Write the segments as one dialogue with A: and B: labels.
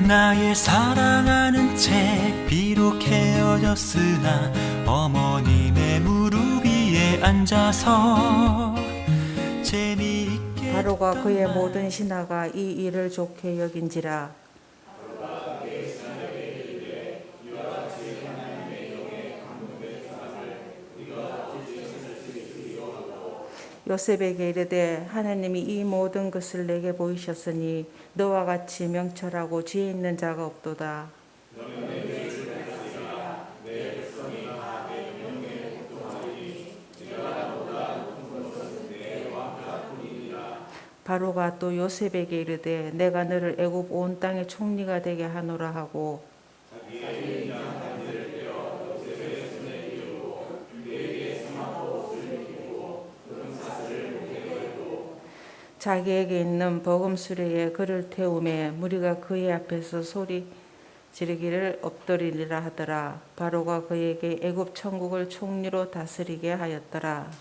A: 나의 사랑하는 채 비록 헤어졌으나 어머님의 무릎 위에 앉아서 재미있게
B: 바로가 그의 모든 신하가 이 일을 좋게 여긴지라. 요셉에게 이르되 하나님이 이 모든 것을 내게 보이셨으니 너와 같이 명철하고 지혜 있는 자가 없도다. 바로가 또 요셉에게 이르되 내가 너를 애굽 온 땅의 총리가 되게 하노라 하고 자기에게 있는 버금 수레에 그를 태우매 무리가 그의 앞에서 소리 지르기를 엎드리리라 하더라. 바로가 그에게 애굽 천국을 총리로 다스리게 하였더라.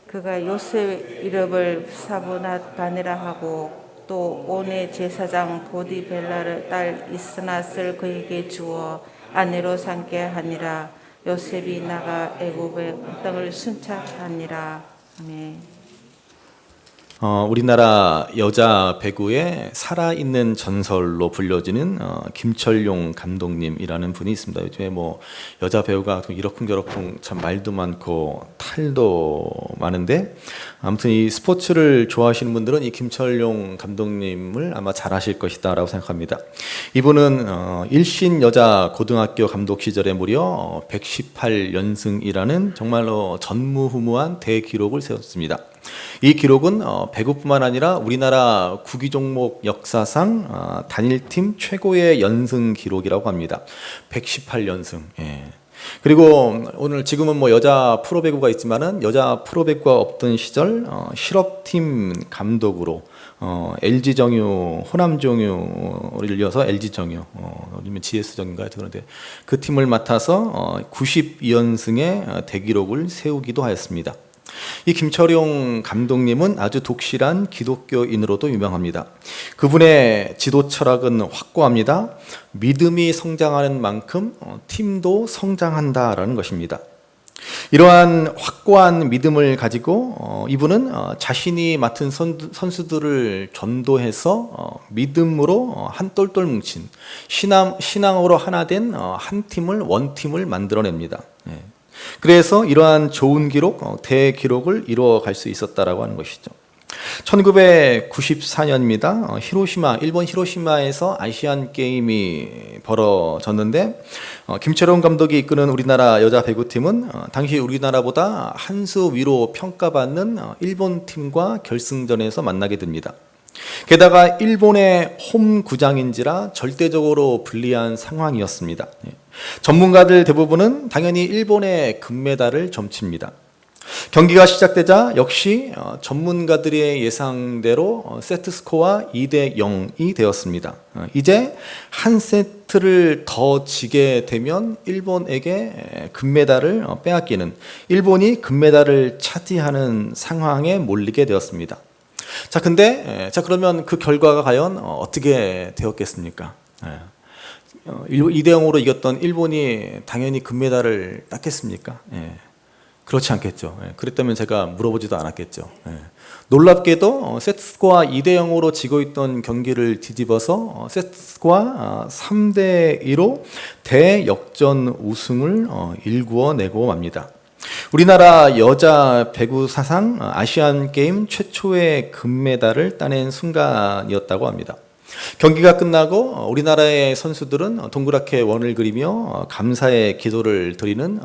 B: 그가 요셉 이름을 사브낫 바네라 하고 또 온의 제사장 보디벨라를 딸 이스낫을 그에게 주어 아내로 삼게 하니라. 요셉이 나가 애굽의 땅을 순찰하니라. 아멘.
C: 우리나라 여자 배구의 살아있는 전설로 불려지는 김철용 감독님이라는 분이 있습니다. 요즘에 뭐 여자 배우가 이러쿵저러쿵 참 말도 많고 탈도 많은데 아무튼 이 스포츠를 좋아하시는 분들은 이 김철용 감독님을 아마 잘 아실 것이다 라고 생각합니다. 이분은 일신 여자 고등학교 감독 시절에 무려 118연승이라는 정말로 전무후무한 대기록을 세웠습니다. 이 기록은 배구뿐만 아니라 우리나라 구기 종목 역사상 단일팀 최고의 연승 기록이라고 합니다. 118연승. 예. 그리고 오늘 지금은 뭐 여자 프로배구가 있지만은 여자 프로배구가 없던 시절 실업팀 감독으로 LG 정유, 호남 정유를 이어서 LG 정유, 아니면 GS 정유인가요? 그런데 그 팀을 맡아서 92연승의 대기록을 세우기도 하였습니다. 이 김철용 감독님은 아주 독실한 기독교인으로도 유명합니다. 그분의 지도 철학은 확고합니다. 믿음이 성장하는 만큼 팀도 성장한다라는 것입니다. 이러한 확고한 믿음을 가지고 이분은 자신이 맡은 선수들을 전도해서 믿음으로 한 똘똘 뭉친 신앙으로 하나 된 한 팀을 원팀을 만들어냅니다. 그래서 이러한 좋은 기록, 대기록을 이루어갈 수 있었다라고 하는 것이죠. 1994년입니다. 일본 히로시마에서 아시안 게임이 벌어졌는데 김철용 감독이 이끄는 우리나라 여자 배구팀은 당시 우리나라보다 한 수 위로 평가받는 일본 팀과 결승전에서 만나게 됩니다. 게다가 일본의 홈 구장인지라 절대적으로 불리한 상황이었습니다. 전문가들 대부분은 당연히 일본의 금메달을 점칩니다. 경기가 시작되자 역시 전문가들의 예상대로 세트 스코어 2대 0이 되었습니다. 이제 한 세트를 더 지게 되면 일본에게 금메달을 빼앗기는, 일본이 금메달을 차지하는 상황에 몰리게 되었습니다. 근데 그러면 그 결과가 과연 어떻게 되었겠습니까? 2대 0으로 이겼던 일본이 당연히 금메달을 땄겠습니까? 그렇지 않겠죠. 그랬다면 제가 물어보지도 않았겠죠. 놀랍게도 세트스코어 2대 0으로 지고 있던 경기를 뒤집어서 세트스코어 3대 2로 대역전 우승을 일구어내고 맙니다. 우리나라 여자 배구 사상 아시안 게임 최초의 금메달을 따낸 순간이었다고 합니다. 경기가 끝나고 우리나라의 선수들은 동그랗게 원을 그리며 감사의 기도를 드리는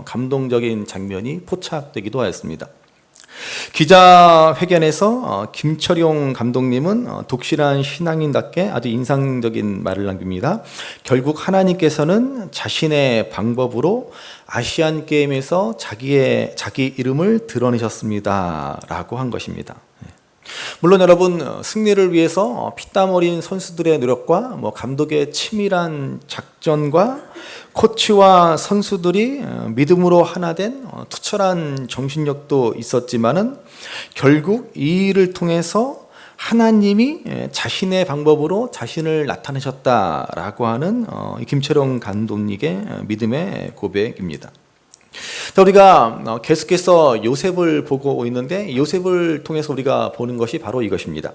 C: 감동적인 장면이 포착되기도 하였습니다. 기자회견에서 김철용 감독님은 독실한 신앙인답게 아주 인상적인 말을 남깁니다. 결국 하나님께서는 자신의 방법으로 아시안 게임에서 자기 이름을 드러내셨습니다 라고 한 것입니다. 물론 여러분, 승리를 위해서 피땀 어린 선수들의 노력과 감독의 치밀한 작전과 코치와 선수들이 믿음으로 하나 된 투철한 정신력도 있었지만은 결국 이 일을 통해서 하나님이 자신의 방법으로 자신을 나타내셨다라고 하는 김철용 감독님의 믿음의 고백입니다. 자, 우리가 계속해서 요셉을 보고 있는데 요셉을 통해서 우리가 보는 것이 바로 이것입니다.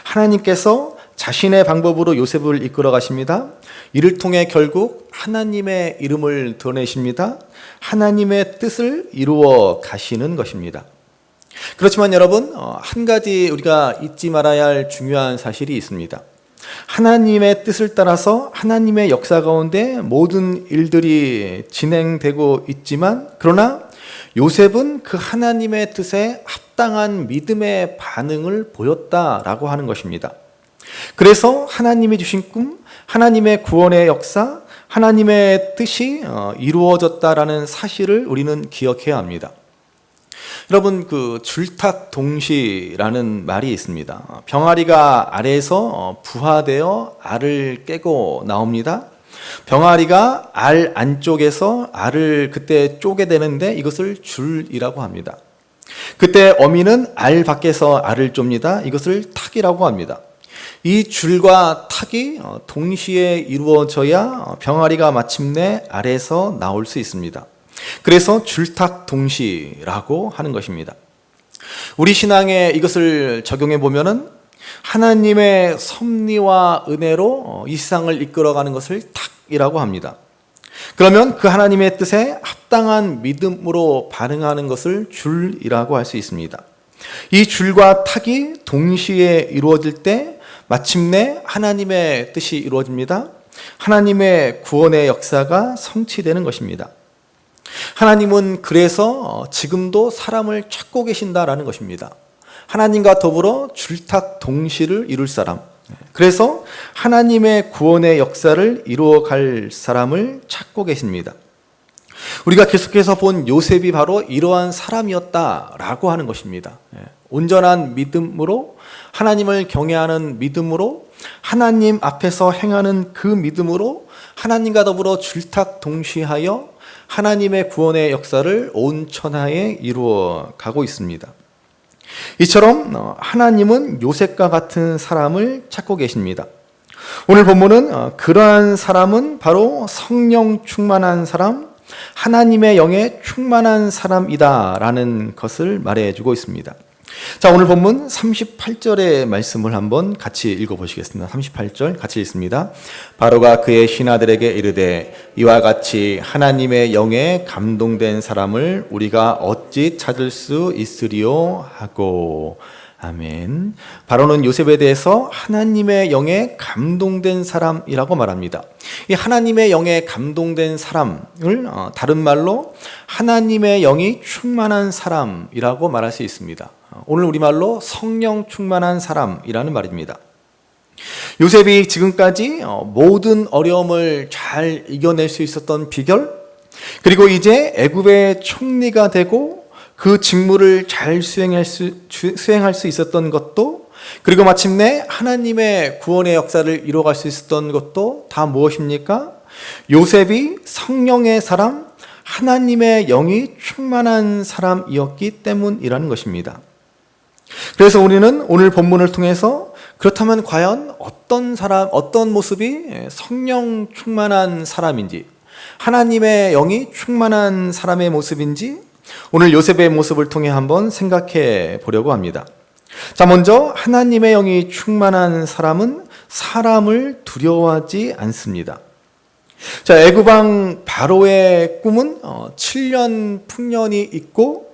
C: 하나님께서 자신의 방법으로 요셉을 이끌어 가십니다. 이를 통해 결국 하나님의 이름을 드러내십니다. 하나님의 뜻을 이루어 가시는 것입니다. 그렇지만 여러분, 한 가지 우리가 잊지 말아야 할 중요한 사실이 있습니다. 하나님의 뜻을 따라서 하나님의 역사 가운데 모든 일들이 진행되고 있지만, 그러나 요셉은 그 하나님의 뜻에 합당한 믿음의 반응을 보였다라고 하는 것입니다. 그래서 하나님이 주신 꿈, 하나님의 구원의 역사, 하나님의 뜻이 이루어졌다라는 사실을 우리는 기억해야 합니다. 여러분, 그 줄탁동시라는 말이 있습니다. 병아리가 알에서 부화되어 알을 깨고 나옵니다. 병아리가 알 안쪽에서 알을 그때 쪼개 되는데 이것을 줄이라고 합니다. 그때 어미는 알 밖에서 알을 쫍니다. 이것을 탁이라고 합니다. 이 줄과 탁이 동시에 이루어져야 병아리가 마침내 알에서 나올 수 있습니다. 그래서 줄탁동시라고 하는 것입니다. 우리 신앙에 이것을 적용해 보면은 하나님의 섭리와 은혜로 이 세상을 이끌어가는 것을 탁이라고 합니다. 그러면 그 하나님의 뜻에 합당한 믿음으로 반응하는 것을 줄이라고 할 수 있습니다. 이 줄과 탁이 동시에 이루어질 때 마침내 하나님의 뜻이 이루어집니다. 하나님의 구원의 역사가 성취되는 것입니다. 하나님은 그래서 지금도 사람을 찾고 계신다라는 것입니다. 하나님과 더불어 줄탁동시를 이룰 사람, 그래서 하나님의 구원의 역사를 이루어갈 사람을 찾고 계십니다. 우리가 계속해서 본 요셉이 바로 이러한 사람이었다라고 하는 것입니다. 온전한 믿음으로, 하나님을 경외하는 믿음으로, 하나님 앞에서 행하는 그 믿음으로 하나님과 더불어 줄탁동시하여 하나님의 구원의 역사를 온 천하에 이루어 가고 있습니다. 이처럼 하나님은 요셉과 같은 사람을 찾고 계십니다. 오늘 본문은 그러한 사람은 바로 성령 충만한 사람, 하나님의 영에 충만한 사람이다라는 것을 말해주고 있습니다. 자, 오늘 본문 38절의 말씀을 한번 같이 읽어보시겠습니다. 38절 같이 읽습니다. 바로가 그의 신하들에게 이르되 이와 같이 하나님의 영에 감동된 사람을 우리가 어찌 찾을 수 있으리요 하고. 아멘. 바로는 요셉에 대해서 하나님의 영에 감동된 사람이라고 말합니다. 이 하나님의 영에 감동된 사람을 다른 말로 하나님의 영이 충만한 사람이라고 말할 수 있습니다. 오늘 우리말로 성령 충만한 사람이라는 말입니다. 요셉이 지금까지 모든 어려움을 잘 이겨낼 수 있었던 비결, 그리고 이제 애굽의 총리가 되고 그 직무를 잘 수행할 수 있었던 것도, 그리고 마침내 하나님의 구원의 역사를 이루어갈 수 있었던 것도 다 무엇입니까? 요셉이 성령의 사람, 하나님의 영이 충만한 사람이었기 때문이라는 것입니다. 그래서 우리는 오늘 본문을 통해서 그렇다면 과연 어떤 사람, 어떤 모습이 성령 충만한 사람인지, 하나님의 영이 충만한 사람의 모습인지 오늘 요셉의 모습을 통해 한번 생각해 보려고 합니다. 자, 먼저 하나님의 영이 충만한 사람은 사람을 두려워하지 않습니다. 자, 애굽 왕 바로의 꿈은 7년 풍년이 있고,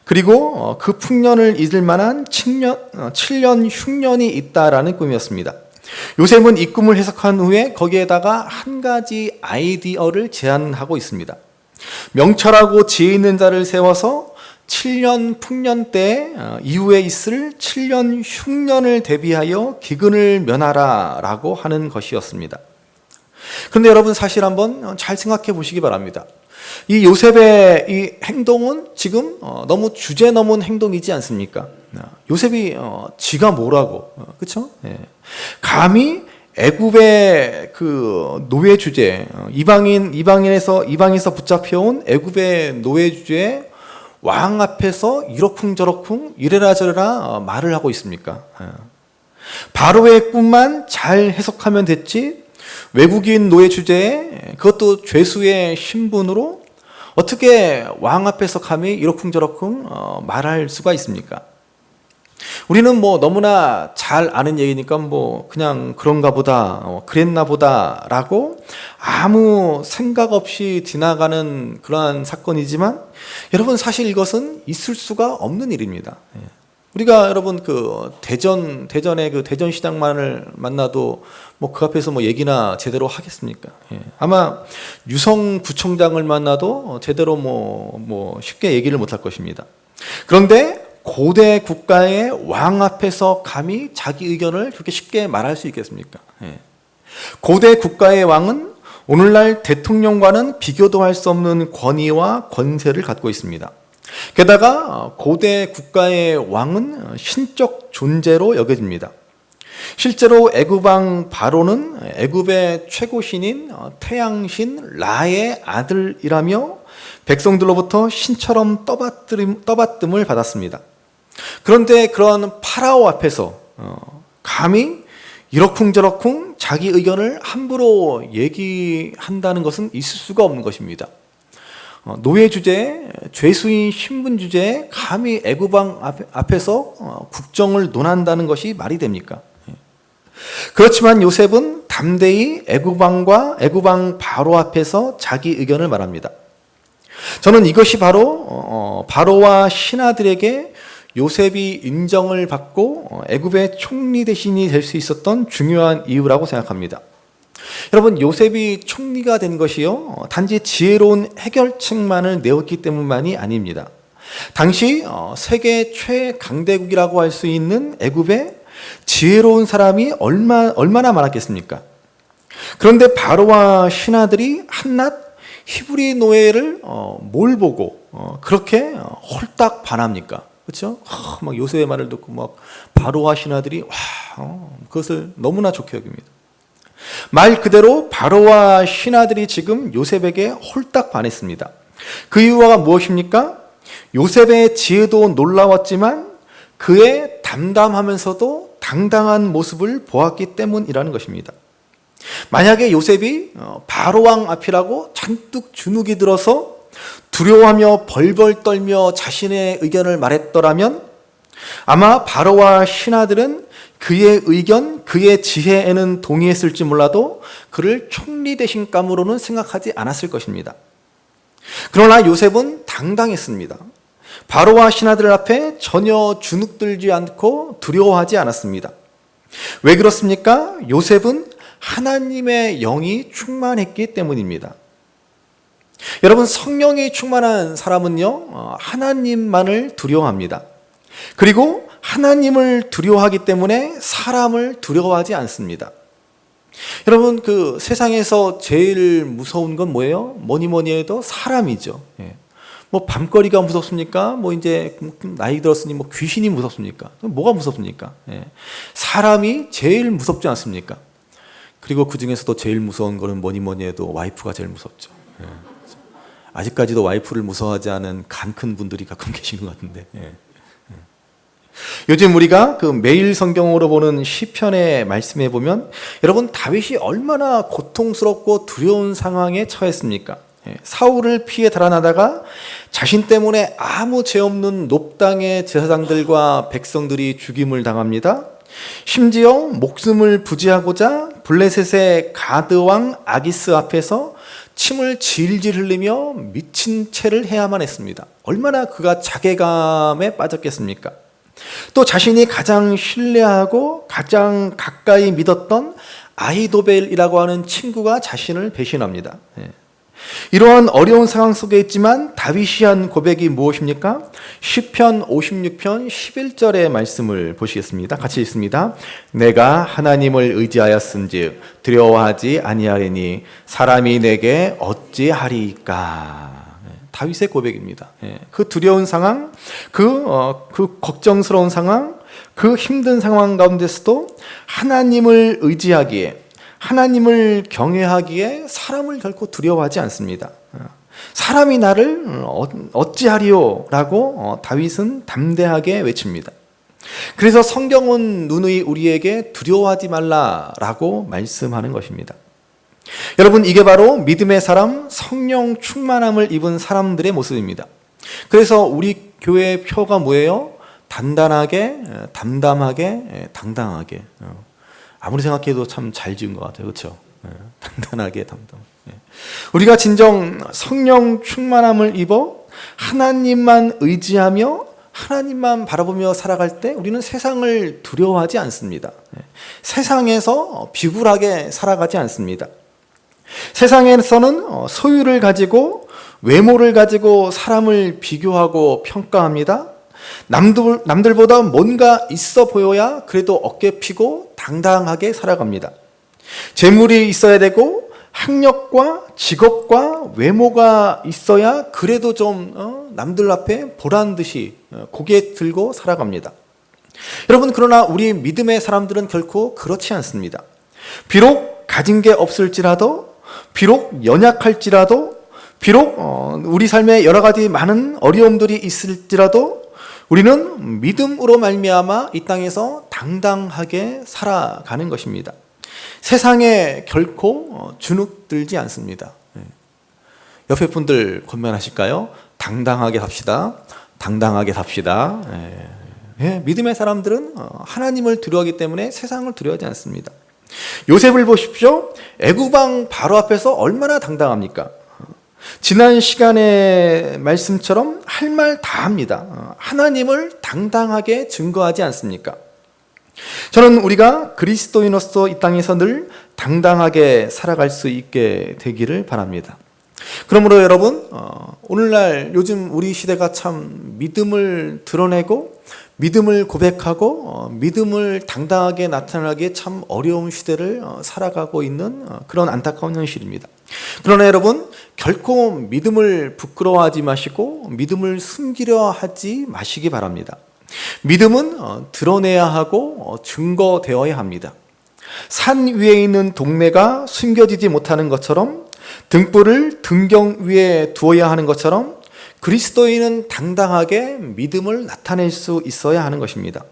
C: 그리고 그 풍년을 잊을 만한 7년 흉년이 있다라는 꿈이었습니다. 요셉은 이 꿈을 해석한 후에 거기에다가 한 가지 아이디어를 제안하고 있습니다. 명철하고 지혜 있는 자를 세워서 7년 풍년 때 이후에 있을 7년 흉년을 대비하여 기근을 면하라 라고 하는 것이었습니다. 그런데 여러분, 사실 한번 잘 생각해 보시기 바랍니다. 이 요셉의 이 행동은 지금 너무 주제 넘은 행동이지 않습니까? 요셉이 지가 뭐라고, 그렇죠? 예. 감히 애굽의 그 노예 주제, 이방인에서 붙잡혀온 애굽의 노예 주제에 왕 앞에서 이러쿵저러쿵 이래라 저래라 말을 하고 있습니까? 바로의 꿈만 잘 해석하면 됐지, 외국인 노예 주제에 그것도 죄수의 신분으로 어떻게 왕 앞에서 감히 이러쿵저러쿵 말할 수가 있습니까? 우리는 뭐 너무나 잘 아는 얘기니까 뭐 그냥 그런가 보다, 그랬나 보다라고 아무 생각 없이 지나가는 그러한 사건이지만, 여러분 사실 이것은 있을 수가 없는 일입니다. 우리가 여러분 그 대전의 그 대전시장만을 만나도 뭐 그 앞에서 뭐 얘기나 제대로 하겠습니까? 아마 유성구청장을 만나도 제대로 뭐 쉽게 얘기를 못할 것입니다. 그런데 고대 국가의 왕 앞에서 감히 자기 의견을 그렇게 쉽게 말할 수 있겠습니까? 고대 국가의 왕은 오늘날 대통령과는 비교도 할 수 없는 권위와 권세를 갖고 있습니다. 게다가 고대 국가의 왕은 신적 존재로 여겨집니다. 실제로 애굽왕 바로는 애굽의 최고신인 태양신 라의 아들이라며 백성들로부터 신처럼 떠받듦을 받았습니다. 그런데 그런 파라오 앞에서 감히 이러쿵저러쿵 자기 의견을 함부로 얘기한다는 것은 있을 수가 없는 것입니다. 노예 주제에, 죄수인 신분 주제에 감히 애굽왕 앞에서 국정을 논한다는 것이 말이 됩니까? 그렇지만 요셉은 담대히 애굽왕 바로 앞에서 자기 의견을 말합니다. 저는 이것이 바로 바로와 신하들에게 요셉이 인정을 받고 애굽의 총리 대신이 될 수 있었던 중요한 이유라고 생각합니다. 여러분, 요셉이 총리가 된 것이요, 단지 지혜로운 해결책만을 내었기 때문만이 아닙니다. 당시 세계 최강대국이라고 할 수 있는 애굽에 지혜로운 사람이 얼마나 많았겠습니까? 그런데 바로와 신하들이 한낱 히브리 노예를 뭘 보고 그렇게 홀딱 반합니까? 그렇죠? 막 요셉의 말을 듣고 막 바로와 신하들이 그것을 너무나 좋게 여깁니다. 말 그대로 바로와 신하들이 지금 요셉에게 홀딱 반했습니다. 그 이유가 무엇입니까? 요셉의 지혜도 놀라웠지만 그의 담담하면서도 당당한 모습을 보았기 때문이라는 것입니다. 만약에 요셉이 바로왕 앞이라고 잔뜩 주눅이 들어서 두려워하며 벌벌 떨며 자신의 의견을 말했더라면 아마 바로와 신하들은 그의 의견, 그의 지혜에는 동의했을지 몰라도 그를 총리 대신감으로는 생각하지 않았을 것입니다. 그러나 요셉은 당당했습니다. 바로와 신하들 앞에 전혀 주눅들지 않고 두려워하지 않았습니다. 왜 그렇습니까? 요셉은 하나님의 영이 충만했기 때문입니다. 여러분, 성령이 충만한 사람은요, 하나님만을 두려워합니다. 그리고 하나님을 두려워하기 때문에 사람을 두려워하지 않습니다. 여러분, 그 세상에서 제일 무서운 건 뭐예요? 뭐니 해도 사람이죠. 뭐 밤거리가 무섭습니까? 뭐 이제 나이 들었으니 뭐 귀신이 무섭습니까? 뭐가 무섭습니까? 사람이 제일 무섭지 않습니까? 그리고 그 중에서도 제일 무서운 거는 뭐니 해도 와이프가 제일 무섭죠. 아직까지도 와이프를 무서워하지 않은 간 큰 분들이 가끔 계시는 것 같은데. 요즘 우리가 그 매일 성경으로 보는 시편의 말씀에 보면 여러분, 다윗이 얼마나 고통스럽고 두려운 상황에 처했습니까? 사울을 피해 달아나다가 자신 때문에 아무 죄 없는 높당의 제사장들과 백성들이 죽임을 당합니다. 심지어 목숨을 부지하고자 블레셋의 가드왕 아기스 앞에서 침을 질질 흘리며 미친 채를 해야만 했습니다. 얼마나 그가 자괴감에 빠졌겠습니까? 또 자신이 가장 신뢰하고 가장 가까이 믿었던 아히도벨이라고 하는 친구가 자신을 배신합니다. 이러한 어려운 상황 속에 있지만 다윗이 한 고백이 무엇입니까? 시편 56편 11절의 말씀을 보시겠습니다. 같이 읽습니다. 내가 하나님을 의지하였은즉 두려워하지 아니하리니 사람이 내게 어찌하리이까. 다윗의 고백입니다. 그 두려운 상황, 그 걱정스러운 상황, 그 힘든 상황 가운데서도 하나님을 의지하기에, 하나님을 경외하기에 사람을 결코 두려워하지 않습니다. 사람이 나를 어찌하리요? 라고 다윗은 담대하게 외칩니다. 그래서 성경은 누누이 우리에게 두려워하지 말라라고 말씀하는 것입니다. 여러분, 이게 바로 믿음의 사람, 성령 충만함을 입은 사람들의 모습입니다. 그래서 우리 교회의 표가 뭐예요? 단단하게, 담담하게, 당당하게. 아무리 생각해도 참 잘 지은 것 같아요. 그렇죠? 단단하게, 담담. 우리가 진정 성령 충만함을 입어 하나님만 의지하며 하나님만 바라보며 살아갈 때 우리는 세상을 두려워하지 않습니다. 세상에서 비굴하게 살아가지 않습니다. 세상에서는 소유를 가지고, 외모를 가지고 사람을 비교하고 평가합니다. 남들보다 뭔가 있어 보여야 그래도 어깨 피고 당당하게 살아갑니다. 재물이 있어야 되고 학력과 직업과 외모가 있어야 그래도 좀 남들 앞에 보란 듯이 고개 들고 살아갑니다. 여러분, 그러나 우리 믿음의 사람들은 결코 그렇지 않습니다. 비록 가진 게 없을지라도, 비록 연약할지라도, 비록 우리 삶에 여러 가지 많은 어려움들이 있을지라도 우리는 믿음으로 말미암아 이 땅에서 당당하게 살아가는 것입니다. 세상에 결코 주눅들지 않습니다. 옆에 분들 권면하실까요? 당당하게 삽시다. 당당하게 삽시다. 믿음의 사람들은 하나님을 두려워하기 때문에 세상을 두려워하지 않습니다. 요셉을 보십시오. 애굽왕 바로 앞에서 얼마나 당당합니까? 지난 시간의 말씀처럼 할 말 다 합니다. 하나님을 당당하게 증거하지 않습니까? 저는 우리가 그리스도인으로서 이 땅에서 늘 당당하게 살아갈 수 있게 되기를 바랍니다. 그러므로 여러분, 오늘날 요즘 우리 시대가 참 믿음을 드러내고 믿음을 고백하고 믿음을 당당하게 나타나기에 참 어려운 시대를 살아가고 있는 그런 안타까운 현실입니다. 그러나 여러분, 결코 믿음을 부끄러워하지 마시고 믿음을 숨기려 하지 마시기 바랍니다. 믿음은 드러내야 하고 증거되어야 합니다. 산 위에 있는 동네가 숨겨지지 못하는 것처럼, 등불을 등경 위에 두어야 하는 것처럼 그리스도인은 당당하게 믿음을 나타낼 수 있어야 하는 것입니다.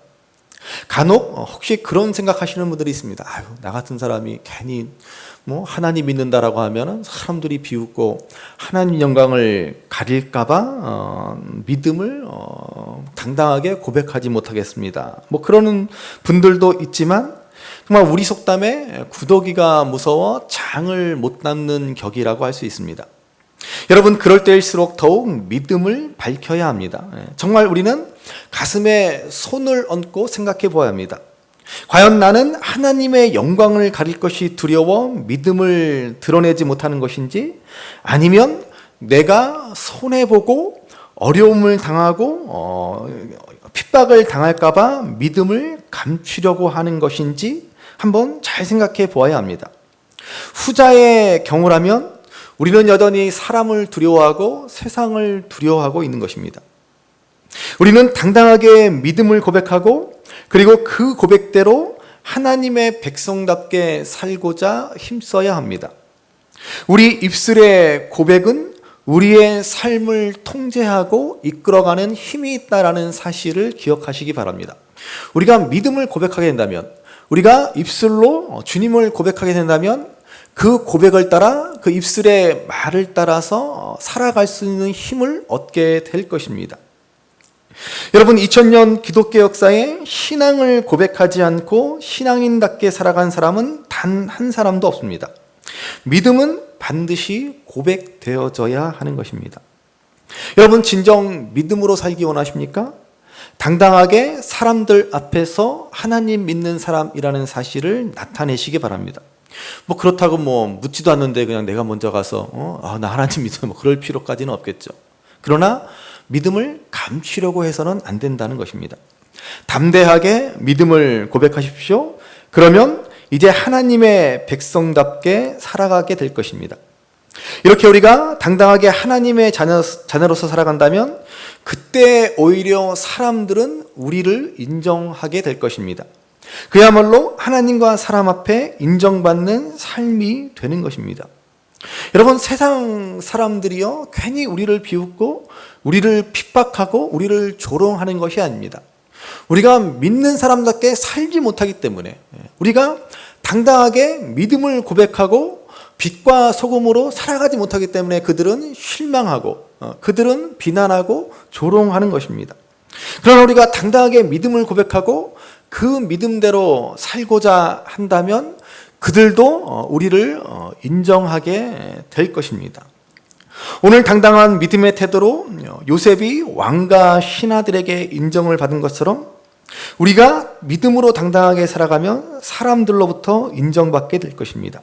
C: 간혹 혹시 그런 생각하시는 분들이 있습니다. 아유, 나 같은 사람이 괜히 하나님 믿는다라고 하면 사람들이 비웃고 하나님 영광을 가릴까봐 믿음을 당당하게 고백하지 못하겠습니다. 그러는 분들도 있지만 정말 우리 속담에 구더기가 무서워 장을 못 담는 격이라고 할 수 있습니다. 여러분, 그럴 때일수록 더욱 믿음을 밝혀야 합니다. 정말 우리는 가슴에 손을 얹고 생각해 보아야 합니다. 과연 나는 하나님의 영광을 가릴 것이 두려워 믿음을 드러내지 못하는 것인지, 아니면 내가 손해보고 어려움을 당하고 핍박을 당할까봐 믿음을 감추려고 하는 것인지 한번 잘 생각해 보아야 합니다. 후자의 경우라면 우리는 여전히 사람을 두려워하고 세상을 두려워하고 있는 것입니다. 우리는 당당하게 믿음을 고백하고 그리고 그 고백대로 하나님의 백성답게 살고자 힘써야 합니다. 우리 입술의 고백은 우리의 삶을 통제하고 이끌어가는 힘이 있다라는 사실을 기억하시기 바랍니다. 우리가 믿음을 고백하게 된다면, 우리가 입술로 주님을 고백하게 된다면 그 고백을 따라, 그 입술의 말을 따라서 살아갈 수 있는 힘을 얻게 될 것입니다. 여러분, 2000년 기독교 역사에 신앙을 고백하지 않고 신앙인답게 살아간 사람은 단 한 사람도 없습니다. 믿음은 반드시 고백되어져야 하는 것입니다. 여러분, 진정 믿음으로 살기 원하십니까? 당당하게 사람들 앞에서 하나님 믿는 사람이라는 사실을 나타내시기 바랍니다. 그렇다고 묻지도 않는데 그냥 내가 먼저 가서 나 하나님 믿어 그럴 필요까지는 없겠죠. 그러나 믿음을 감추려고 해서는 안 된다는 것입니다. 담대하게 믿음을 고백하십시오. 그러면 이제 하나님의 백성답게 살아가게 될 것입니다. 이렇게 우리가 당당하게 하나님의 자녀로서 살아간다면 그때 오히려 사람들은 우리를 인정하게 될 것입니다. 그야말로 하나님과 사람 앞에 인정받는 삶이 되는 것입니다. 여러분, 세상 사람들이요 괜히 우리를 비웃고 우리를 핍박하고 우리를 조롱하는 것이 아닙니다. 우리가 믿는 사람답게 살지 못하기 때문에, 우리가 당당하게 믿음을 고백하고 빛과 소금으로 살아가지 못하기 때문에 그들은 실망하고 그들은 비난하고 조롱하는 것입니다. 그러나 우리가 당당하게 믿음을 고백하고 그 믿음대로 살고자 한다면 그들도 우리를 인정하게 될 것입니다. 오늘 당당한 믿음의 태도로 요셉이 왕과 신하들에게 인정을 받은 것처럼 우리가 믿음으로 당당하게 살아가면 사람들로부터 인정받게 될 것입니다.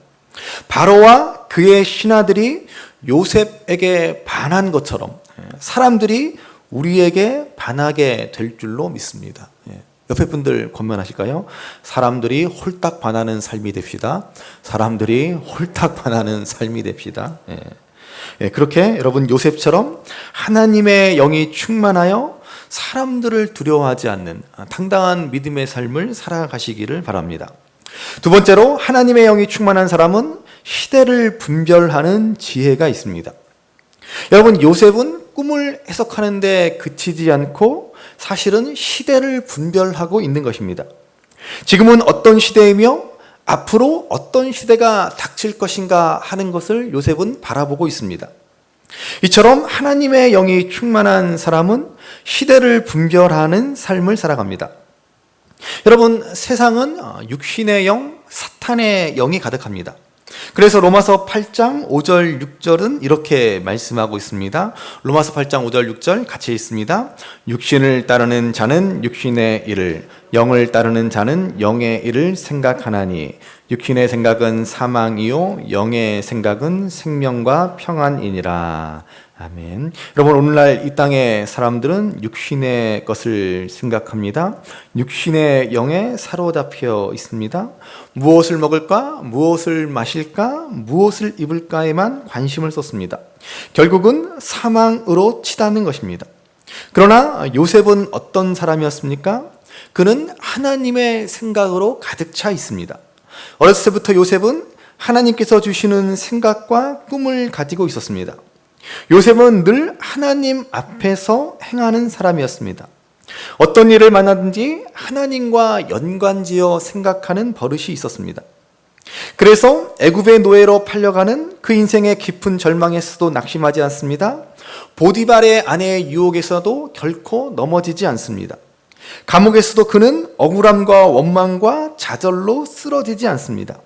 C: 바로와 그의 신하들이 요셉에게 반한 것처럼 사람들이 우리에게 반하게 될 줄로 믿습니다. 옆에 분들 권면하실까요? 사람들이 홀딱 반하는 삶이 됩시다. 사람들이 홀딱 반하는 삶이 됩시다. 그렇게 여러분 요셉처럼 하나님의 영이 충만하여 사람들을 두려워하지 않는 당당한 믿음의 삶을 살아가시기를 바랍니다. 두 번째로, 하나님의 영이 충만한 사람은 시대를 분별하는 지혜가 있습니다. 여러분, 요셉은 꿈을 해석하는데 그치지 않고 사실은 시대를 분별하고 있는 것입니다. 지금은 어떤 시대이며 앞으로 어떤 시대가 닥칠 것인가 하는 것을 요셉은 바라보고 있습니다. 이처럼 하나님의 영이 충만한 사람은 시대를 분별하는 삶을 살아갑니다. 여러분, 세상은 육신의 영, 사탄의 영이 가득합니다. 그래서 로마서 8장 5절 6절은 이렇게 말씀하고 있습니다. 로마서 8장 5절 6절 같이 읽습니다. 육신을 따르는 자는 육신의 일을, 영을 따르는 자는 영의 일을 생각하나니 육신의 생각은 사망이요 영의 생각은 생명과 평안이니라. 아멘. 여러분, 오늘날 이 땅의 사람들은 육신의 것을 생각합니다. 육신의 영에 사로잡혀 있습니다. 무엇을 먹을까? 무엇을 마실까? 무엇을 입을까에만 관심을 쏟습니다. 결국은 사망으로 치닫는 것입니다. 그러나 요셉은 어떤 사람이었습니까? 그는 하나님의 생각으로 가득 차 있습니다. 어렸을 때부터 요셉은 하나님께서 주시는 생각과 꿈을 가지고 있었습니다. 요셉은 늘 하나님 앞에서 행하는 사람이었습니다. 어떤 일을 만나든지 하나님과 연관지어 생각하는 버릇이 있었습니다. 그래서 애굽의 노예로 팔려가는 그 인생의 깊은 절망에서도 낙심하지 않습니다. 보디발의 아내의 유혹에서도 결코 넘어지지 않습니다. 감옥에서도 그는 억울함과 원망과 좌절로 쓰러지지 않습니다.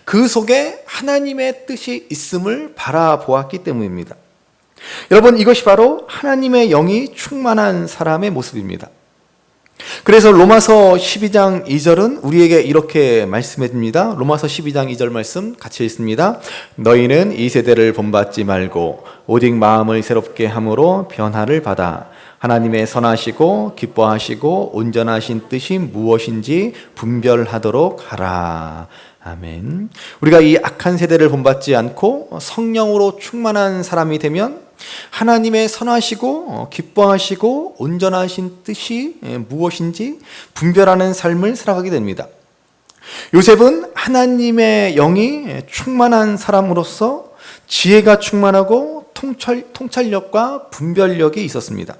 C: 그 속에 하나님의 뜻이 있음을 바라보았기 때문입니다. 여러분, 이것이 바로 하나님의 영이 충만한 사람의 모습입니다. 그래서 로마서 12장 2절은 우리에게 이렇게 말씀해 줍니다. 로마서 12장 2절 말씀 같이 읽습니다. 너희는 이 세대를 본받지 말고 오직 마음을 새롭게 함으로 변화를 받아 하나님의 선하시고 기뻐하시고 온전하신 뜻이 무엇인지 분별하도록 하라. 아멘. 우리가 이 악한 세대를 본받지 않고 성령으로 충만한 사람이 되면 하나님의 선하시고 기뻐하시고 온전하신 뜻이 무엇인지 분별하는 삶을 살아가게 됩니다. 요셉은 하나님의 영이 충만한 사람으로서 지혜가 충만하고 통찰력과 분별력이 있었습니다.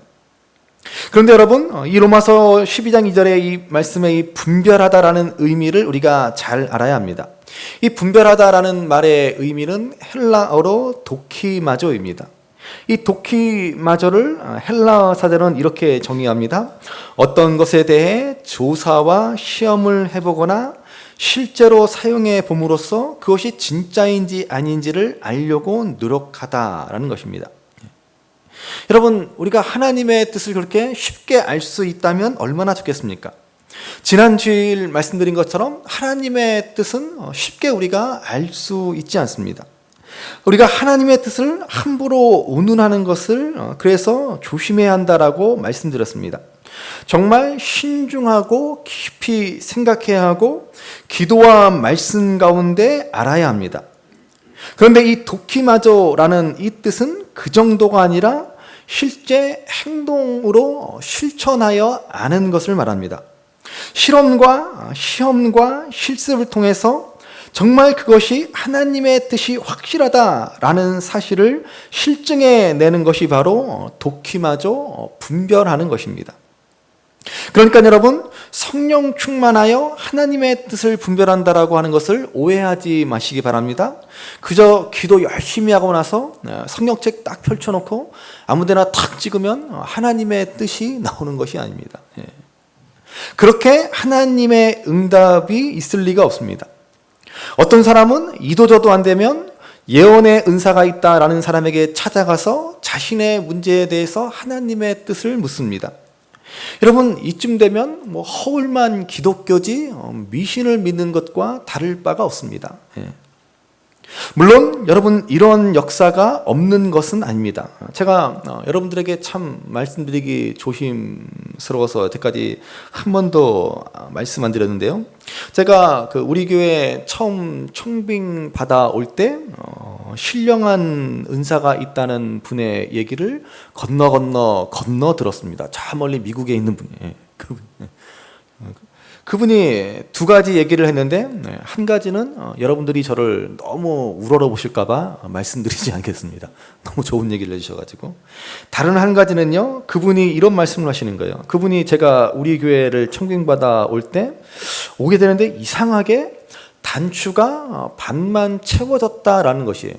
C: 그런데 여러분, 이 로마서 12장 2절의 이 말씀의 이 분별하다라는 의미를 우리가 잘 알아야 합니다. 이 분별하다라는 말의 의미는 헬라어로 도키마조입니다. 이 도키마조를 헬라어 사전은 이렇게 정의합니다. 어떤 것에 대해 조사와 시험을 해보거나 실제로 사용해 봄으로써 그것이 진짜인지 아닌지를 알려고 노력하다라는 것입니다. 여러분, 우리가 하나님의 뜻을 그렇게 쉽게 알 수 있다면 얼마나 좋겠습니까? 지난 주일 말씀드린 것처럼 하나님의 뜻은 쉽게 우리가 알 수 있지 않습니다. 우리가 하나님의 뜻을 함부로 운운하는 것을 그래서 조심해야 한다라고 말씀드렸습니다. 정말 신중하고 깊이 생각해야 하고 기도와 말씀 가운데 알아야 합니다. 그런데 이 도키마조라는 이 뜻은 그 정도가 아니라 실제 행동으로 실천하여 아는 것을 말합니다. 실험과 시험과 실습을 통해서 정말 그것이 하나님의 뜻이 확실하다라는 사실을 실증해내는 것이 바로 도키마조 분별하는 것입니다. 그러니까 여러분, 성령 충만하여 하나님의 뜻을 분별한다라고 하는 것을 오해하지 마시기 바랍니다. 그저 기도 열심히 하고 나서 성경책 딱 펼쳐놓고 아무데나 탁 찍으면 하나님의 뜻이 나오는 것이 아닙니다. 그렇게 하나님의 응답이 있을 리가 없습니다. 어떤 사람은 이도저도 안 되면 예언의 은사가 있다라는 사람에게 찾아가서 자신의 문제에 대해서 하나님의 뜻을 묻습니다. 여러분, 이쯤 되면 허울만 기독교지 미신을 믿는 것과 다를 바가 없습니다. 물론 여러분, 이런 역사가 없는 것은 아닙니다. 제가 여러분들에게 참 말씀드리기 조심스러워서 여태까지 한 번도 말씀 안 드렸는데요. 제가 우리 교회 처음 청빙 받아올 때 신령한 은사가 있다는 분의 얘기를 건너 들었습니다. 저 멀리 미국에 있는 분이에요. 그분이 두 가지 얘기를 했는데, 한 가지는 여러분들이 저를 너무 우러러 보실까봐 말씀드리지 않겠습니다. 너무 좋은 얘기를 해주셔가지고. 다른 한 가지는요, 그분이 이런 말씀을 하시는 거예요. 그분이 제가 우리 교회를 청빙받아 올 때 오게 되는데 이상하게 단추가 반만 채워졌다라는 것이에요.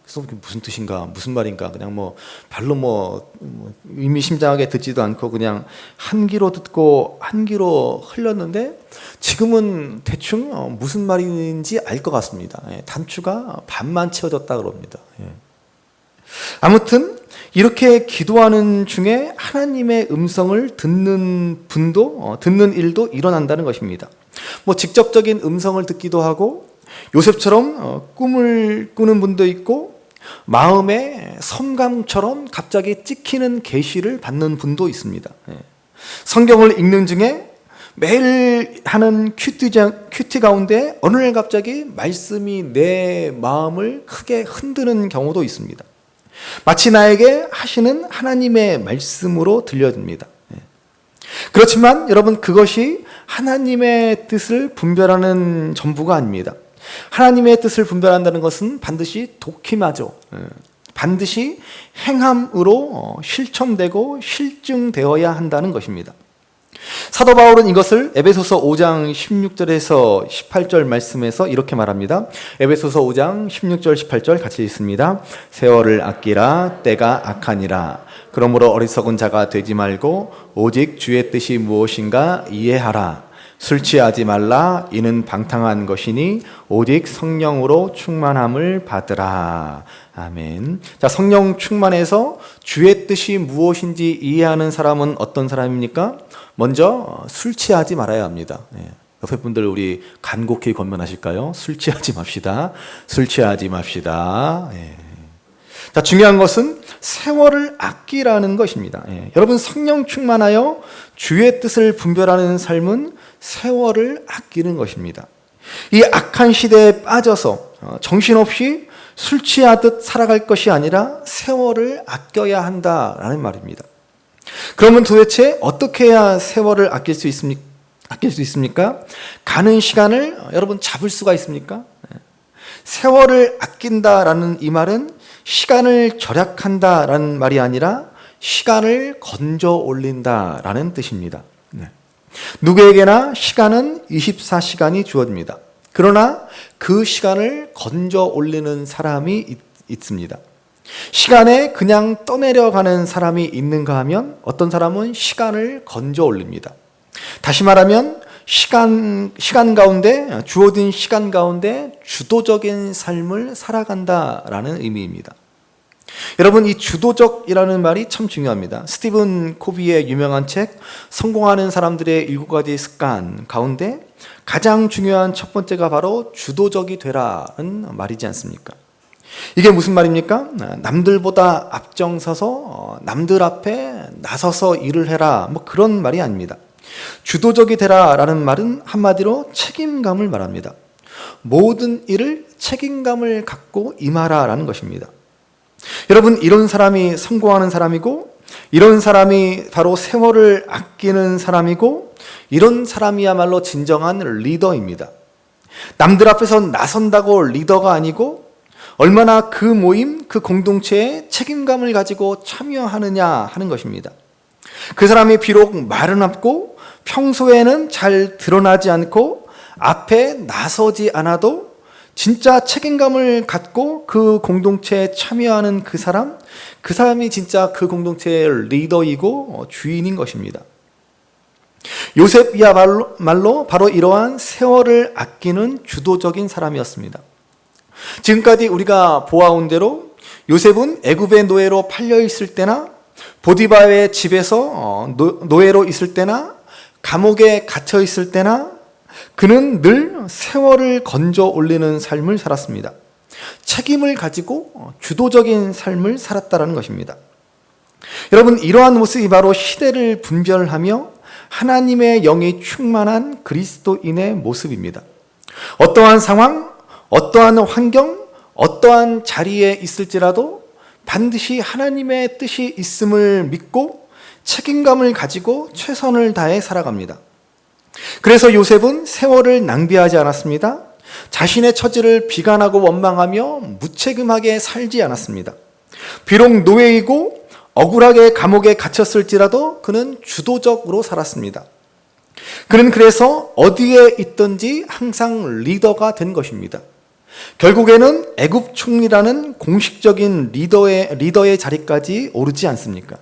C: 그래서 무슨 뜻인가, 무슨 말인가, 그냥 별로 의미심장하게 듣지도 않고 그냥 한 귀로 듣고 한 귀로 흘렸는데, 지금은 대충 무슨 말인지 알 것 같습니다. 단추가 반만 채워졌다 그럽니다. 아무튼 이렇게 기도하는 중에 하나님의 음성을 듣는 일도 일어난다는 것입니다. 직접적인 음성을 듣기도 하고, 요셉처럼 꿈을 꾸는 분도 있고, 마음에 섬감처럼 갑자기 찍히는 계시를 받는 분도 있습니다. 성경을 읽는 중에 매일 하는 큐티 가운데 어느 날 갑자기 말씀이 내 마음을 크게 흔드는 경우도 있습니다. 마치 나에게 하시는 하나님의 말씀으로 들려집니다. 그렇지만 여러분, 그것이 하나님의 뜻을 분별하는 전부가 아닙니다. 하나님의 뜻을 분별한다는 것은 반드시 도키마죠. 반드시 행함으로 실천되고 실증되어야 한다는 것입니다. 사도 바울은 이것을 에베소서 5장 16절에서 18절 말씀에서 이렇게 말합니다. 에베소서 5장 16절 18절 같이 읽습니다. 세월을 아끼라, 때가 악하니라. 그러므로 어리석은 자가 되지 말고 오직 주의 뜻이 무엇인가 이해하라. 술 취하지 말라. 이는 방탕한 것이니 오직 성령으로 충만함을 받으라. 아멘. 자, 성령 충만해서 주의 뜻이 무엇인지 이해하는 사람은 어떤 사람입니까? 먼저 술 취하지 말아야 합니다. 옆에 분들 우리 간곡히 권면하실까요? 술 취하지 맙시다. 술 취하지 맙시다. 자, 중요한 것은 세월을 아끼라는 것입니다. 여러분, 성령 충만하여 주의 뜻을 분별하는 삶은 세월을 아끼는 것입니다. 이 악한 시대에 빠져서 정신없이 술 취하듯 살아갈 것이 아니라 세월을 아껴야 한다라는 말입니다. 그러면 도대체 어떻게 해야 세월을 아낄 수 있습니까? 가는 시간을 여러분 잡을 수가 있습니까? 세월을 아낀다라는 이 말은 시간을 절약한다라는 말이 아니라 시간을 건져 올린다라는 뜻입니다. 누구에게나 시간은 24시간이 주어집니다. 그러나 그 시간을 건져 올리는 사람이 있습니다. 시간에 그냥 떠내려가는 사람이 있는가 하면 어떤 사람은 시간을 건져 올립니다. 다시 말하면 시간 가운데, 주어진 시간 가운데 주도적인 삶을 살아간다라는 의미입니다. 여러분, 이 주도적이라는 말이 참 중요합니다. 스티븐 코비의 유명한 책 성공하는 사람들의 7가지 습관 가운데 가장 중요한 첫 번째가 바로 주도적이 되라는 말이지 않습니까? 이게 무슨 말입니까? 남들보다 앞장서서 남들 앞에 나서서 일을 해라, 그런 말이 아닙니다. 주도적이 되라라는 말은 한마디로 책임감을 말합니다. 모든 일을 책임감을 갖고 임하라라는 것입니다. 여러분, 이런 사람이 성공하는 사람이고, 이런 사람이 바로 세월을 아끼는 사람이고, 이런 사람이야말로 진정한 리더입니다. 남들 앞에서 나선다고 리더가 아니고 얼마나 그 모임, 그 공동체에 책임감을 가지고 참여하느냐 하는 것입니다. 그 사람이 비록 말은 없고 평소에는 잘 드러나지 않고 앞에 나서지 않아도 진짜 책임감을 갖고 그 공동체에 참여하는 그 사람이 진짜 그 공동체의 리더이고 주인인 것입니다. 요셉이야말로 바로 이러한 세월을 아끼는 주도적인 사람이었습니다. 지금까지 우리가 보아온 대로 요셉은 애굽의 노예로 팔려 있을 때나 보디바의 집에서 노예로 있을 때나 감옥에 갇혀 있을 때나 그는 늘 세월을 건져 올리는 삶을 살았습니다. 책임을 가지고 주도적인 삶을 살았다는 것입니다. 여러분, 이러한 모습이 바로 시대를 분별하며 하나님의 영이 충만한 그리스도인의 모습입니다. 어떠한 상황, 어떠한 환경, 어떠한 자리에 있을지라도 반드시 하나님의 뜻이 있음을 믿고 책임감을 가지고 최선을 다해 살아갑니다. 그래서 요셉은 세월을 낭비하지 않았습니다. 자신의 처지를 비관하고 원망하며 무책임하게 살지 않았습니다. 비록 노예이고 억울하게 감옥에 갇혔을지라도 그는 주도적으로 살았습니다. 그는 그래서 어디에 있든지 항상 리더가 된 것입니다. 결국에는 애굽 총리라는 공식적인 리더의 자리까지 오르지 않습니까?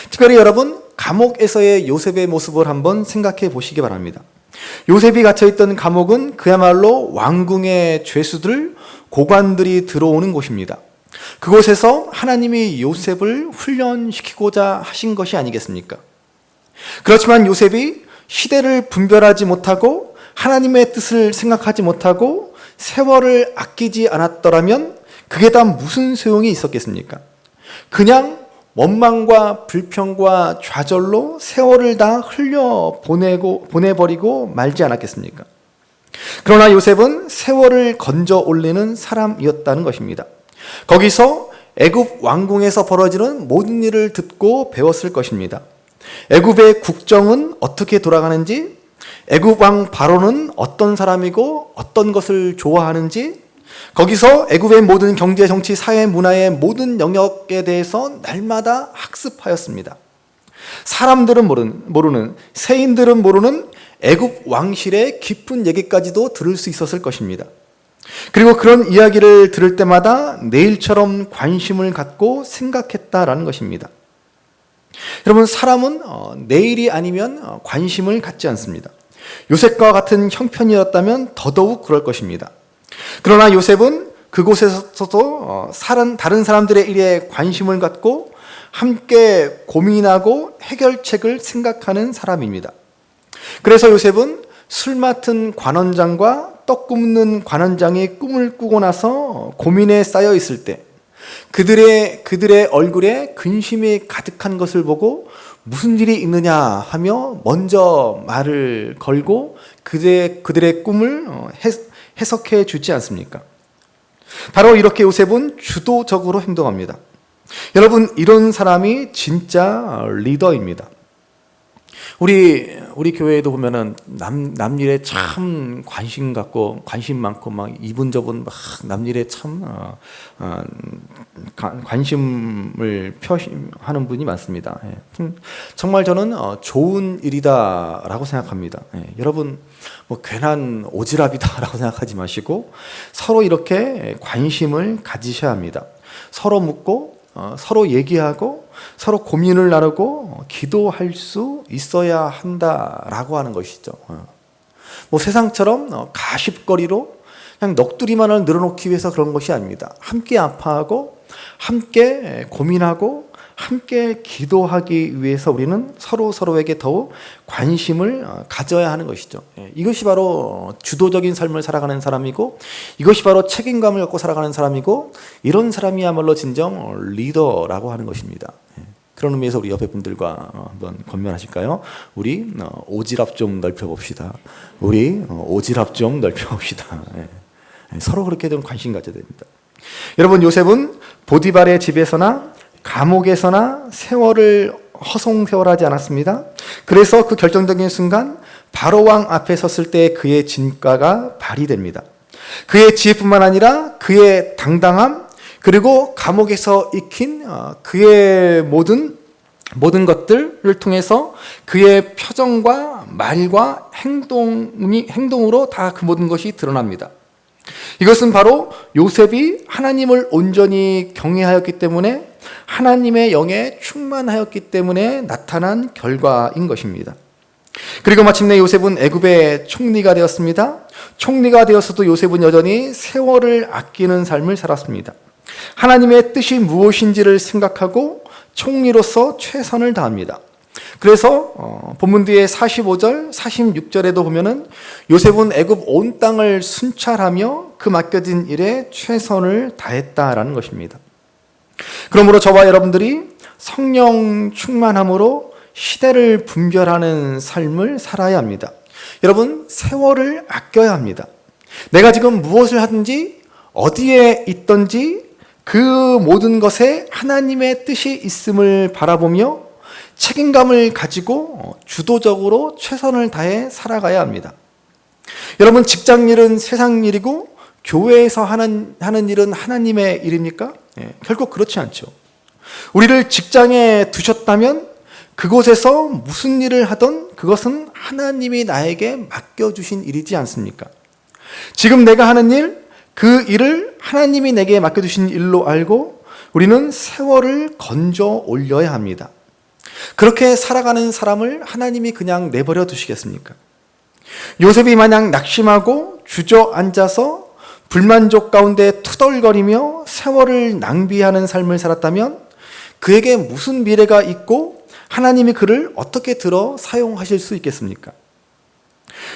C: 특별히 여러분, 감옥에서의 요셉의 모습을 한번 생각해 보시기 바랍니다. 요셉이 갇혀있던 감옥은 그야말로 왕궁의 죄수들, 고관들이 들어오는 곳입니다. 그곳에서 하나님이 요셉을 훈련시키고자 하신 것이 아니겠습니까? 그렇지만 요셉이 시대를 분별하지 못하고 하나님의 뜻을 생각하지 못하고 세월을 아끼지 않았더라면 그게 다 무슨 소용이 있었겠습니까? 그냥 원망과 불평과 좌절로 세월을 다 보내버리고 말지 않았겠습니까? 그러나 요셉은 세월을 건져 올리는 사람이었다는 것입니다. 거기서 애굽 왕궁에서 벌어지는 모든 일을 듣고 배웠을 것입니다. 애굽의 국정은 어떻게 돌아가는지, 애굽 왕 바로는 어떤 사람이고 어떤 것을 좋아하는지, 거기서 애굽의 모든 경제, 정치, 사회, 문화의 모든 영역에 대해서 날마다 학습하였습니다. 사람들은 모르는, 세인들은 모르는 애굽 왕실의 깊은 얘기까지도 들을 수 있었을 것입니다. 그리고 그런 이야기를 들을 때마다 내일처럼 관심을 갖고 생각했다라는 것입니다. 여러분, 사람은 내일이 아니면 관심을 갖지 않습니다. 요셉과 같은 형편이었다면 더더욱 그럴 것입니다. 그러나 요셉은 그곳에서도 다른 사람들의 일에 관심을 갖고 함께 고민하고 해결책을 생각하는 사람입니다. 그래서 요셉은 술 맡은 관원장과 떡 굽는 관원장이 꿈을 꾸고 나서 고민에 쌓여 있을 때 그들의 얼굴에 근심이 가득한 것을 보고 무슨 일이 있느냐 하며 먼저 말을 걸고 그들의 꿈을 해석해 주지 않습니까? 바로 이렇게 요셉은 주도적으로 행동합니다. 여러분, 이런 사람이 진짜 리더입니다. 우리 교회에도 보면은 남 일에 참 관심 많고 막 이분저분 막 남 일에 참 관심을 표시하는 분이 많습니다. 정말 저는 좋은 일이다라고 생각합니다. 여러분, 뭐 괜한 오지랖이다라고 생각하지 마시고 서로 이렇게 관심을 가지셔야 합니다. 서로 묻고 서로 얘기하고 서로 고민을 나누고 기도할 수 있어야 한다라고 하는 것이죠. 뭐 세상처럼 가십거리로 그냥 넋두리만을 늘어놓기 위해서 그런 것이 아닙니다. 함께 아파하고 함께 고민하고 함께 기도하기 위해서 우리는 서로에게 더욱 관심을 가져야 하는 것이죠. 이것이 바로 주도적인 삶을 살아가는 사람이고, 이것이 바로 책임감을 갖고 살아가는 사람이고, 이런 사람이야말로 진정 리더라고 하는 것입니다. 그런 의미에서 우리 옆에 분들과 한번 권면하실까요? 우리 오지랖 좀 넓혀봅시다. 우리 오지랖 좀 넓혀봅시다. 예. 서로 그렇게 좀 관심 가져야 됩니다. 여러분, 요셉은 보디발의 집에서나 감옥에서나 세월을 허송세월하지 않았습니다. 그래서 그 결정적인 순간 바로왕 앞에 섰을 때 그의 진가가 발휘됩니다. 그의 지혜뿐만 아니라 그의 당당함, 그리고 감옥에서 익힌 그의 모든 것들을 통해서 그의 표정과 말과 행동으로 다 그 모든 것이 드러납니다. 이것은 바로 요셉이 하나님을 온전히 경외하였기 때문에, 하나님의 영에 충만하였기 때문에 나타난 결과인 것입니다. 그리고 마침내 요셉은 애굽의 총리가 되었습니다. 총리가 되었어도 요셉은 여전히 세월을 아끼는 삶을 살았습니다. 하나님의 뜻이 무엇인지를 생각하고 총리로서 최선을 다합니다. 그래서 본문 뒤에 45절, 46절에도 보면은 요셉은 애굽 온 땅을 순찰하며 그 맡겨진 일에 최선을 다했다라는 것입니다. 그러므로 저와 여러분들이 성령 충만함으로 시대를 분별하는 삶을 살아야 합니다. 여러분, 세월을 아껴야 합니다. 내가 지금 무엇을 하든지 어디에 있든지 그 모든 것에 하나님의 뜻이 있음을 바라보며 책임감을 가지고 주도적으로 최선을 다해 살아가야 합니다. 여러분, 직장 일은 세상 일이고 교회에서 하는 일은 하나님의 일입니까? 결국 그렇지 않죠. 우리를 직장에 두셨다면 그곳에서 무슨 일을 하던 그것은 하나님이 나에게 맡겨주신 일이지 않습니까? 지금 내가 하는 일, 그 일을 하나님이 내게 맡겨주신 일로 알고 우리는 세월을 건져 올려야 합니다. 그렇게 살아가는 사람을 하나님이 그냥 내버려 두시겠습니까? 요셉이 마냥 낙심하고 주저앉아서 불만족 가운데 투덜거리며 세월을 낭비하는 삶을 살았다면 그에게 무슨 미래가 있고 하나님이 그를 어떻게 들어 사용하실 수 있겠습니까?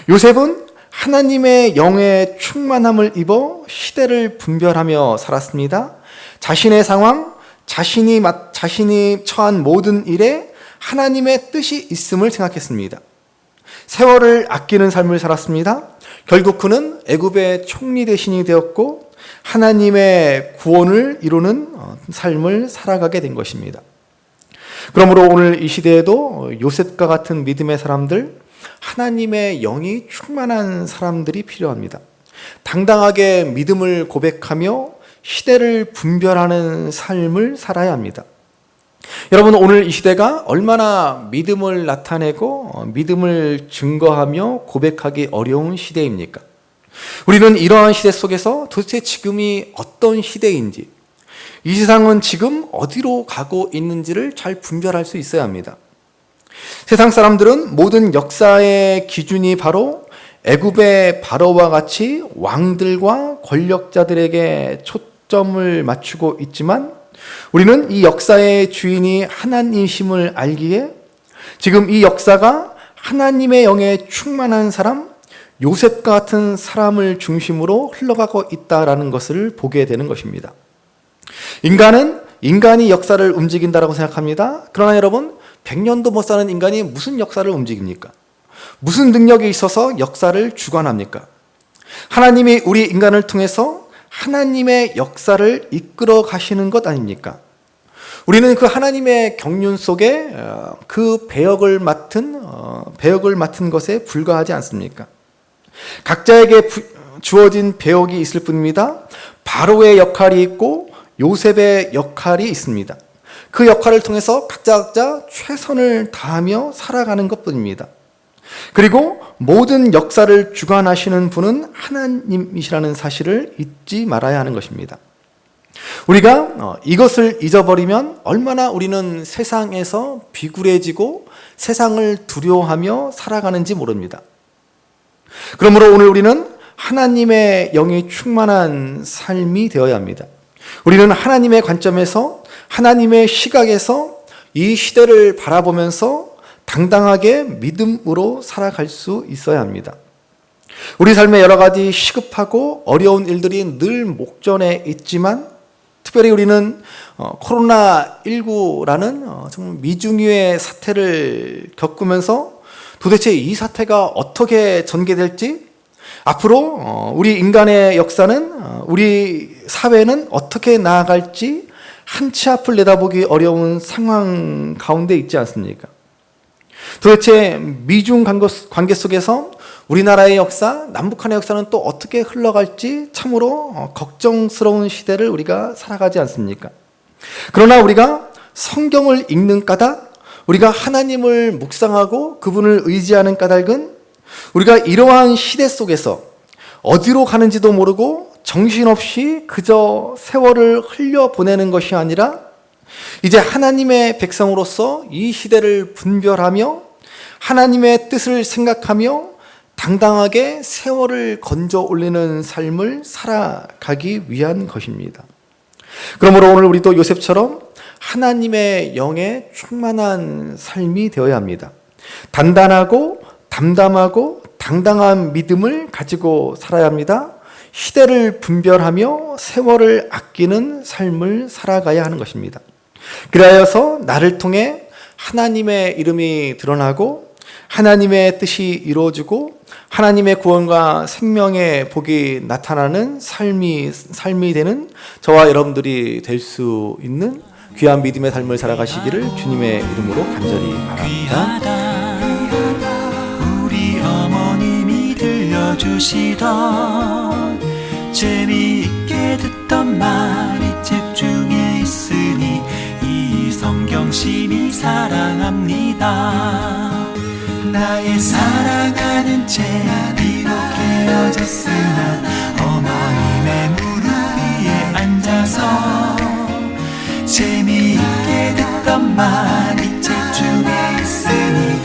C: 요셉은 하나님의 영의 충만함을 입어 시대를 분별하며 살았습니다. 자신의 상황, 자신이 처한 모든 일에 하나님의 뜻이 있음을 생각했습니다. 세월을 아끼는 삶을 살았습니다. 결국 그는 애굽의 총리 대신이 되었고 하나님의 구원을 이루는 삶을 살아가게 된 것입니다. 그러므로 오늘 이 시대에도 요셉과 같은 믿음의 사람들, 하나님의 영이 충만한 사람들이 필요합니다. 당당하게 믿음을 고백하며 시대를 분별하는 삶을 살아야 합니다. 여러분, 오늘 이 시대가 얼마나 믿음을 나타내고 믿음을 증거하며 고백하기 어려운 시대입니까? 우리는 이러한 시대 속에서 도대체 지금이 어떤 시대인지, 이 세상은 지금 어디로 가고 있는지를 잘 분별할 수 있어야 합니다. 세상 사람들은 모든 역사의 기준이 바로 애굽의 바로와 같이 왕들과 권력자들에게 초점을 맞추고 있지만 우리는 이 역사의 주인이 하나님이심을 알기에 지금 이 역사가 하나님의 영에 충만한 사람, 요셉과 같은 사람을 중심으로 흘러가고 있다라는 것을 보게 되는 것입니다. 인간이 역사를 움직인다라고 생각합니다. 그러나 여러분, 100년도 못 사는 인간이 무슨 역사를 움직입니까? 무슨 능력이 있어서 역사를 주관합니까? 하나님이 우리 인간을 통해서 하나님의 역사를 이끌어 가시는 것 아닙니까? 우리는 그 하나님의 경륜 속에 그 배역을 맡은 것에 불과하지 않습니까? 각자에게 주어진 배역이 있을 뿐입니다. 바로의 역할이 있고 요셉의 역할이 있습니다. 그 역할을 통해서 각자 최선을 다하며 살아가는 것뿐입니다. 그리고 모든 역사를 주관하시는 분은 하나님이시라는 사실을 잊지 말아야 하는 것입니다. 우리가 이것을 잊어버리면 얼마나 우리는 세상에서 비굴해지고 세상을 두려워하며 살아가는지 모릅니다. 그러므로 오늘 우리는 하나님의 영이 충만한 삶이 되어야 합니다. 우리는 하나님의 관점에서, 하나님의 시각에서 이 시대를 바라보면서 당당하게 믿음으로 살아갈 수 있어야 합니다. 우리 삶에 여러 가지 시급하고 어려운 일들이 늘 목전에 있지만 특별히 우리는 코로나19라는 정말 미중유의 사태를 겪으면서 도대체 이 사태가 어떻게 전개될지, 앞으로 우리 인간의 역사는, 우리 사회는 어떻게 나아갈지 한 치 앞을 내다보기 어려운 상황 가운데 있지 않습니까? 도대체 미중 관계 속에서 우리나라의 역사, 남북한의 역사는 또 어떻게 흘러갈지 참으로 걱정스러운 시대를 우리가 살아가지 않습니까? 그러나 우리가 성경을 읽는 까닭, 우리가 하나님을 묵상하고 그분을 의지하는 까닭은 우리가 이러한 시대 속에서 어디로 가는지도 모르고 정신없이 그저 세월을 흘려보내는 것이 아니라 이제 하나님의 백성으로서 이 시대를 분별하며 하나님의 뜻을 생각하며 당당하게 세월을 건져 올리는 삶을 살아가기 위한 것입니다. 그러므로 오늘 우리도 요셉처럼 하나님의 영에 충만한 삶이 되어야 합니다. 단단하고 담담하고 당당한 믿음을 가지고 살아야 합니다. 시대를 분별하며 세월을 아끼는 삶을 살아가야 하는 것입니다. 그리하여서 나를 통해 하나님의 이름이 드러나고 하나님의 뜻이 이루어지고 하나님의 구원과 생명의 복이 나타나는 삶이 되는 저와 여러분들이 될 수 있는 귀한 믿음의 삶을 살아가시기를 주님의 이름으로 간절히 바랍니다.
A: 귀하다. 우리 어머님이 들려주시던 재미있게 듣던 말이 책 중에 있으니 이 성경심이 사랑합니다. 나의 사랑하는 채 비록 헤어졌으나 어머님의 무릎 위에 앉아서 재미있게 듣던 말이 책 중에 있으니